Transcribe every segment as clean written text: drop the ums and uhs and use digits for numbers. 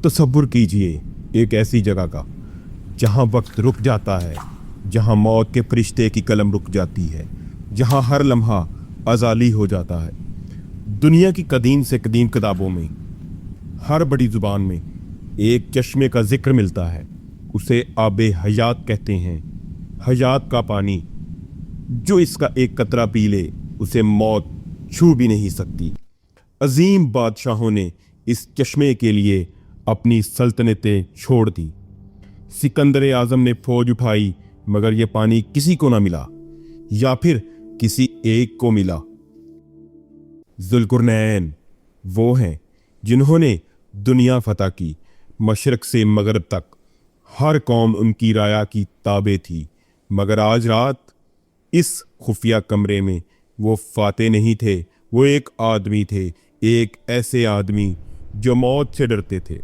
तसव्वुर कीजिए एक ऐसी जगह का जहां वक्त रुक जाता है, जहां मौत के फरिश्ते की कलम रुक जाती है, जहां हर लम्हा अजाली हो जाता है। दुनिया की कदीम से कदीम किताबों में हर बड़ी ज़ुबान में एक चश्मे का जिक्र मिलता है। उसे आबे हयात कहते हैं, हयात का पानी। जो इसका एक कतरा पी ले उसे मौत छू भी नहीं सकती। अजीम बादशाहों ने इस चश्मे के लिए अपनी सल्तनतें छोड़ दी। सिकंदर आज़म ने फौज उठाई मगर यह पानी किसी को ना मिला, या फिर किसी एक को मिला। ज़ुल्कुरनैन वो हैं जिन्होंने दुनिया फतह की, मशरक से मगरब तक। हर कौम उनकी राया की ताबे थी, मगर आज रात इस खुफिया कमरे में वो फाते नहीं थे। वो एक आदमी थे, एक ऐसे आदमी जो मौत से डरते थे।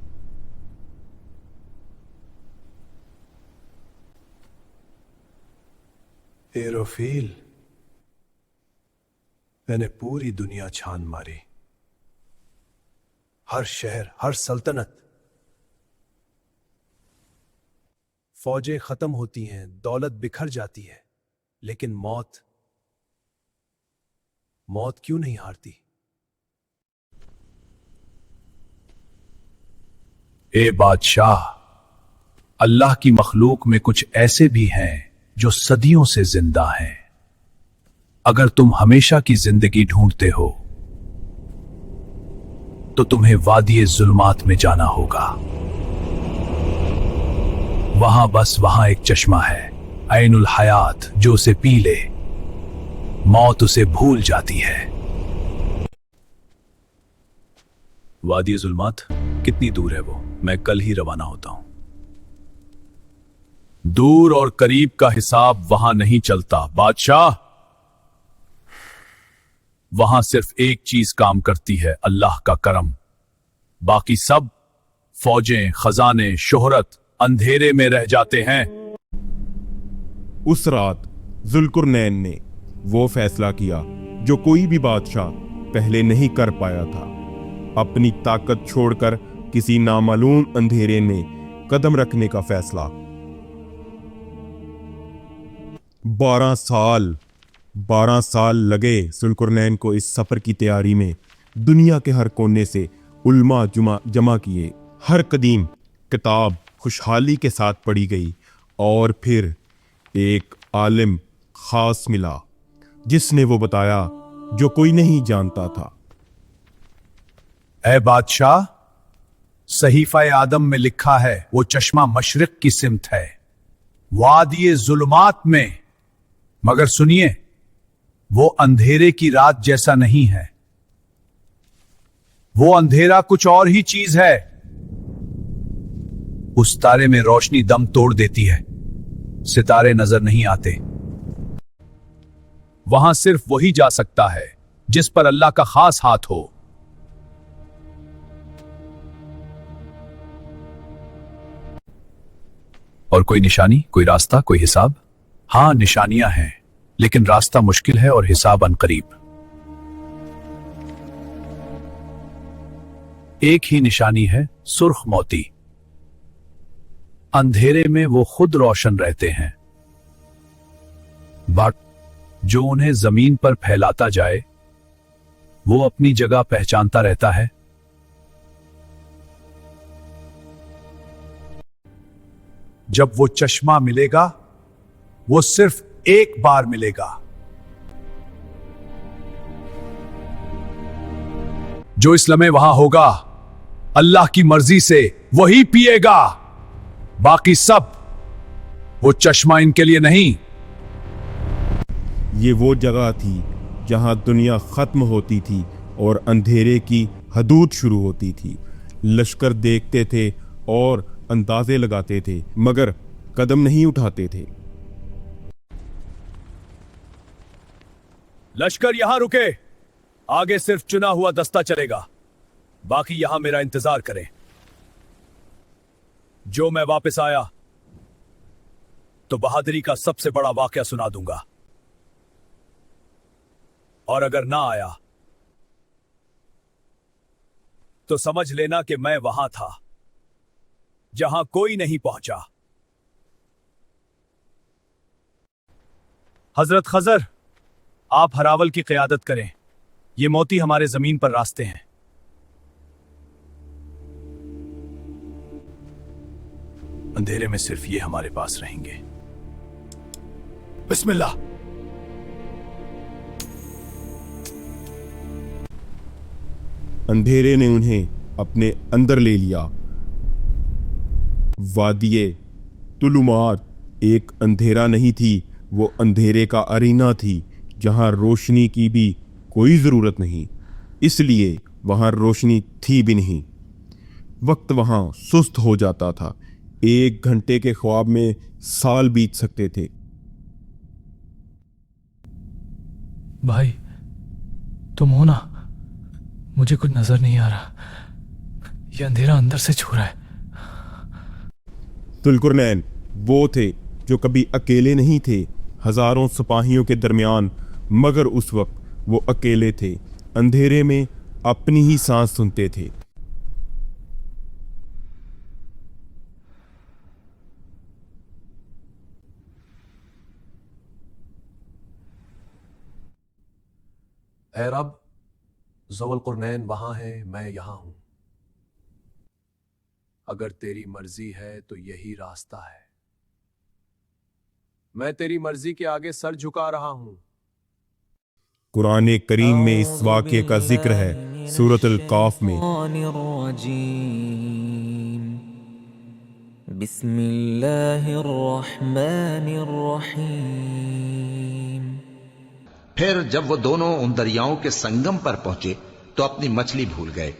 एरोफील, मैंने पूरी दुनिया छान मारी, हर शहर, हर सल्तनत। फौजें खत्म होती हैं, दौलत बिखर जाती है, लेकिन मौत क्यों नहीं हारती? ए बादशाह, अल्लाह की मखलूक में कुछ ऐसे भी हैं जो सदियों से जिंदा हैं। अगर तुम हमेशा की जिंदगी ढूंढते हो तो तुम्हें वादी जुल्मात में जाना होगा। वहां एक चश्मा है, ऐनुल हयात, जो उसे पी ले मौत उसे भूल जाती है। वादी जुल्मात कितनी दूर है वो? मैं कल ही रवाना होता हूं। दूर और करीब का हिसाब वहां नहीं चलता बादशाह। वहां सिर्फ एक चीज काम करती है, अल्लाह का करम। बाकी सब फौजें, खजाने, शोहरत अंधेरे में रह जाते हैं। उस रात ज़ुल्कुरनैन ने वो फैसला किया जो कोई भी बादशाह पहले नहीं कर पाया था। अपनी ताकत छोड़कर किसी नामालूम अंधेरे में कदम रखने का फैसला। 12 साल लगे ज़ुल्कुरनैन को इस सफर की तैयारी में। दुनिया के हर कोने से उल्मा जमा किए, हर कदीम किताब खुशहाली के साथ पढ़ी गई, और फिर एक आलिम खास मिला जिसने वो बताया जो कोई नहीं जानता था। ऐ बादशाह, सहीफा आदम में लिखा है वो चश्मा मशरिक की सिमत है, वादी जुल्मात में। मगर सुनिए, वो अंधेरे की रात जैसा नहीं है। वो अंधेरा कुछ और ही चीज है। उस तारे में रोशनी दम तोड़ देती है, सितारे नजर नहीं आते। वहां सिर्फ वही जा सकता है जिस पर अल्लाह का खास हाथ हो। और कोई निशानी, कोई रास्ता, कोई हिसाब? हां, निशानियां हैं, लेकिन रास्ता मुश्किल है और हिसाब अनकरीब। एक ही निशानी है, सुर्ख मोती। अंधेरे में वो खुद रोशन रहते हैं। बाट जो उन्हें जमीन पर फैलाता जाए वो अपनी जगह पहचानता रहता है। जब वो चश्मा मिलेगा वो सिर्फ एक बार मिलेगा। जो इस लम्हे वहां होगा, अल्लाह की मर्जी से वही पिएगा। बाकी सब, वो चश्मा इनके लिए नहीं। ये वो जगह थी जहां दुनिया खत्म होती थी और अंधेरे की हदूद शुरू होती थी। लश्कर देखते थे और अंदाजे लगाते थे, मगर कदम नहीं उठाते थे। लश्कर यहां रुके, आगे सिर्फ चुना हुआ दस्ता चलेगा। बाकी यहां मेरा इंतजार करें। जो मैं वापस आया तो बहादुरी का सबसे बड़ा वाकया सुना दूंगा, और अगर ना आया तो समझ लेना कि मैं वहां था जहां कोई नहीं पहुंचा। हजरत खजर, आप हरावल की क़यादत करें। ये मोती हमारे जमीन पर रास्ते हैं। अंधेरे में सिर्फ ये हमारे पास रहेंगे। बिस्मिल्लाह। अंधेरे ने उन्हें अपने अंदर ले लिया। वादिये तुलुमात एक अंधेरा नहीं थी, वो अंधेरे का अरीना थी जहां रोशनी की भी कोई ज़रूरत नहीं, इसलिए वहां रोशनी थी भी नहीं। वक्त वहां सुस्त हो जाता था। 1 घंटे के ख्वाब में साल बीत सकते थे। भाई, तुम हो ना? मुझे कुछ नजर नहीं आ रहा। ये अंधेरा अंदर से छू रहा है। जुल्कुरनैन वो थे जो कभी अकेले नहीं थे हजारों सिपाहियों के दरमियान, मगर उस वक्त वो अकेले थे। अंधेरे में अपनी ही सांस सुनते थे। ऐ रब, ज़ुल्कुरनैन वहां है, मैं यहां हूं। अगर तेरी मर्जी है तो यही रास्ता है। मैं तेरी मर्जी के आगे सर झुका रहा हूं। कुरान करीम में इस वाक़े का जिक्र है सूरतुल काफ में। बिस्मिल्लाहिर्रहमानिर्रहीम। फिर जब वो दोनों उन दरियाओं के संगम पर पहुंचे तो अपनी मछली भूल गए।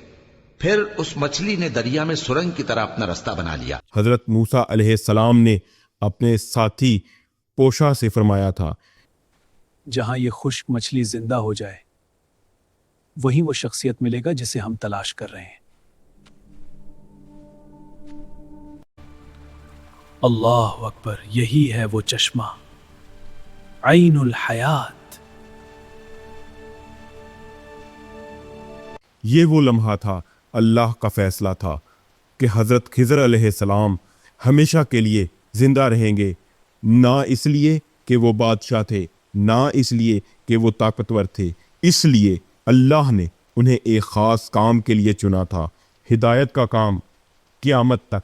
फिर उस मछली ने दरिया में सुरंग की तरह अपना रास्ता बना लिया। हजरत मूसा अलैहिस्सलाम ने अपने साथी पोशा से फरमाया था, जहां ये खुश्क मछली जिंदा हो जाए, वहीं वो शख्सियत मिलेगा जिसे हम तलाश कर रहे हैं। अल्लाह अकबर, यही है वो चश्मा, आइनुल हयात। ये वो लम्हा था, अल्लाह का फैसला था कि हजरत खिज़र अलैहिस्सलाम हमेशा के लिए जिंदा रहेंगे, ना इसलिए कि वो बादशाह थे, ना इसलिए कि वो ताकतवर थे, इसलिए अल्लाह ने उन्हें एक ख़ास काम के लिए चुना था, हिदायत का काम क़यामत तक।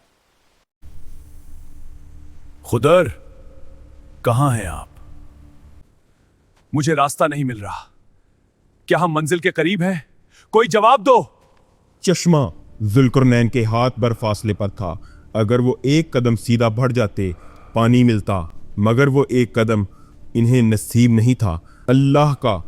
खुदर, कहां हैं आप? मुझे रास्ता नहीं मिल रहा। क्या हम मंजिल के करीब हैं? कोई जवाब दो। चश्मा जुल्कुरनैन के हाथ भर फासले पर था। अगर वो एक कदम सीधा बढ़ जाते पानी मिलता, मगर वो एक कदम इन्हें नसीब नहीं था। अल्लाह का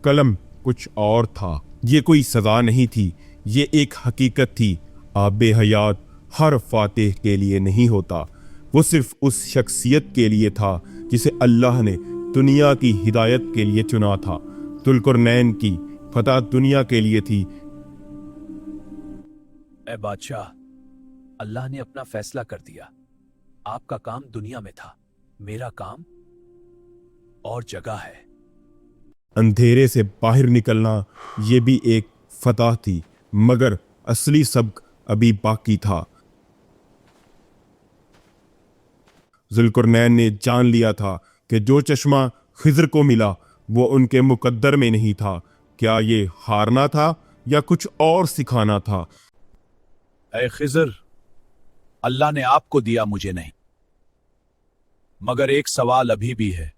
कलम कुछ और था। ये कोई सज़ा नहीं थी, ये एक हकीकत थी। आबे हयात हर फातिह के लिए नहीं होता, वो सिर्फ उस शख्सियत के लिए था जिसे अल्लाह ने दुनिया की हिदायत के लिए चुना था। जुल्कुरनैन की फतह दुनिया के लिए थी। ए बादशाह, अल्लाह ने अपना फैसला कर दिया। आपका काम दुनिया में था, मेरा काम और जगह है। अंधेरे से बाहर निकलना ये भी एक फतह थी, मगर असली सबक अभी बाकी था। जुल्कुरनैन ने जान लिया था कि जो चश्मा खिज़र को मिला वो उनके मुकद्दर में नहीं था। क्या ये हारना था या कुछ और सिखाना था? ऐ खिज़र, अल्लाह ने आपको दिया, मुझे नहीं। मगर एक सवाल अभी भी है,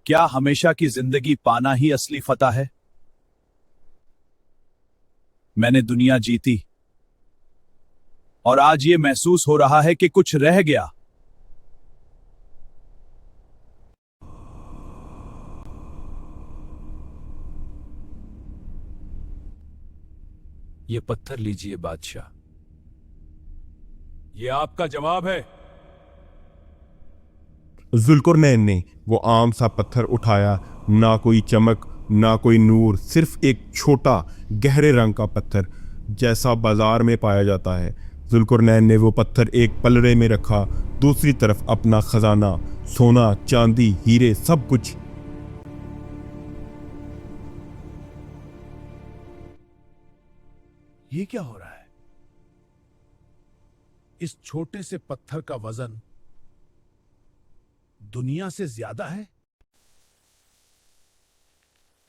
क्या हमेशा की जिंदगी पाना ही असली फतह है? मैंने दुनिया जीती और आज ये महसूस हो रहा है कि कुछ रह गया। ये पत्थर लीजिए बादशाह, ये आपका जवाब है। जुल्कुरनैन ने वो आम सा पत्थर उठाया, ना कोई चमक ना कोई नूर, सिर्फ एक छोटा गहरे रंग का पत्थर जैसा बाजार में पाया जाता है। जुल्कुरनैन ने वो पत्थर एक पलड़े में रखा, दूसरी तरफ अपना खजाना, सोना चांदी हीरे सब कुछ। ये क्या हो रहा है? इस छोटे से पत्थर का वजन दुनिया से ज्यादा है।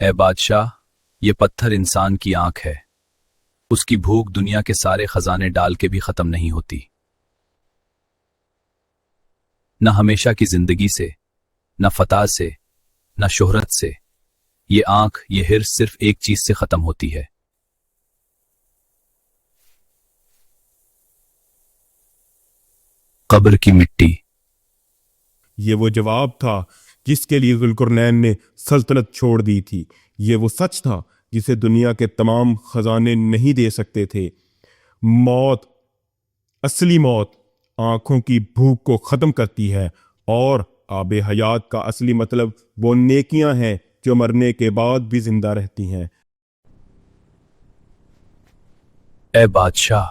ए बादशाह, ये पत्थर इंसान की आंख है। उसकी भूख दुनिया के सारे खजाने डाल के भी खत्म नहीं होती। न हमेशा की जिंदगी से, न फतह से, न शोहरत से। ये आंख, ये हिर्स सिर्फ एक चीज से खत्म होती है, कब्र की मिट्टी। ये वो जवाब था जिसके लिए जुल्करनैन ने सल्तनत छोड़ दी थी। ये वो सच था जिसे दुनिया के तमाम खजाने नहीं दे सकते थे। मौत, असली मौत, आंखों की भूख को खत्म करती है, और आबे हयात का असली मतलब वो नेकियां हैं जो मरने के बाद भी जिंदा रहती हैं। ए बादशाह,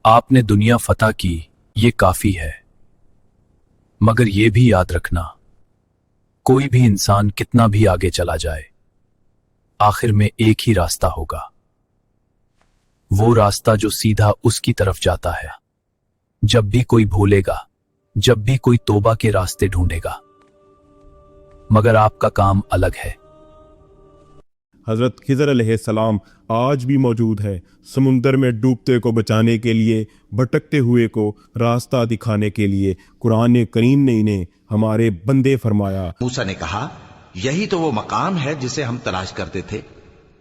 आपने दुनिया फतह की, ये काफी है। मगर ये भी याद रखना, कोई भी इंसान कितना भी आगे चला जाए, आखिर में एक ही रास्ता होगा, वो रास्ता जो सीधा उसकी तरफ जाता है। जब भी कोई भूलेगा, जब भी कोई तौबा के रास्ते ढूंढेगा। मगर आपका काम अलग है। हजरत खिज़र अलैहिस्सलाम आज भी मौजूद है, समुंदर में डूबते को बचाने के लिए, भटकते हुए को रास्ता दिखाने के लिए। कुरान करीम ने इन्हें हमारे बंदे फरमाया। मूसा ने कहा, यही तो वो मकाम है जिसे हम तलाश करते थे।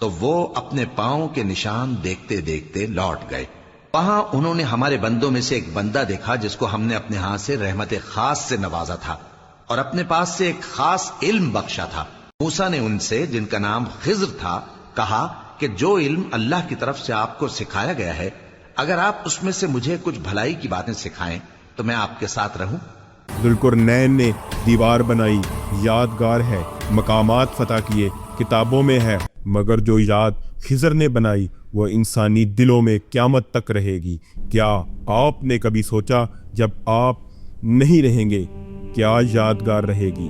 तो वो अपने पांव के निशान देखते देखते लौट गए। वहां उन्होंने हमारे बंदों में से एक बंदा देखा जिसको हमने अपने हाथ से रहमत खास से नवाजा था और अपने पास से एक खास इल्म बख्शा था। मूसा ने उनसे, जिनका नाम खिज्र था, कहा कि जो इल्म अल्लाह की तरफ से आपको सिखाया गया है, अगर आप उसमें से मुझे कुछ भलाई की बातें सिखाएं तो मैं आपके साथ रहूं। जुल्करनैन ने दीवार बनाई, यादगार है, मकामात फतह किए, किताबों में है, मगर जो याद खिज़र ने बनाई वो इंसानी दिलों में क़यामत तक रहेगी। क्या आपने कभी सोचा जब आप नहीं रहेंगे क्या यादगार रहेगी?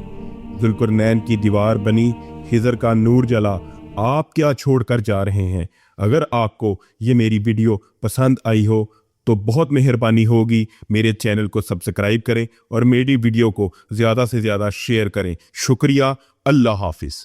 जुल्करनैन की दीवार बनी, खिज़र का नूर जला, आप क्या छोड़ कर जा रहे हैं? अगर आपको ये मेरी वीडियो पसंद आई हो तो बहुत मेहरबानी होगी मेरे चैनल को सब्सक्राइब करें और मेरी वीडियो को ज़्यादा से ज़्यादा शेयर करें। शुक्रिया। अल्लाह हाफिज़।